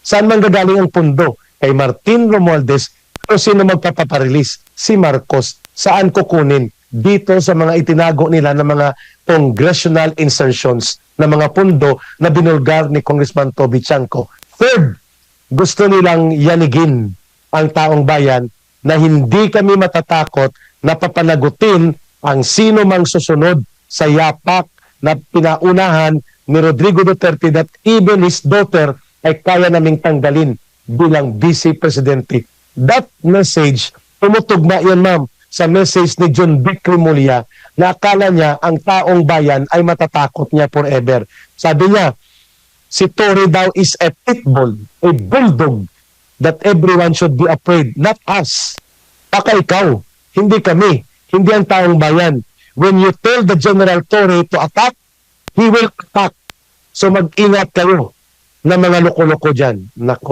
Saan man gagaling ang pundo? Kay Martin Romualdez o sino magpapaparelease? Si Marcos. Saan kukunin? Dito sa mga itinago nila ng mga congressional insertions na mga pundo na binulgar ni Congressman Toby Chanco. Third, gusto nilang yanigin ang taong bayan na hindi kami matatakot na papanagutin ang sino mang susunod sa yapak na pinaunahan ni Rodrigo Duterte that even his daughter ay kaya naming tanggalin bilang Vice Presidente. That message, tumutugma yan ma'am sa message ni John B. Crimolia na akala niya ang taong bayan ay matatakot niya forever. Sabi niya, si Tory daw is a pitbull, a bulldog that everyone should be afraid, not us. Baka ikaw, hindi kami, hindi ang taong bayan. When you tell the General Tory to attack, he will attack. So mag-ingat kayo na mga loko-loko dyan. Nako.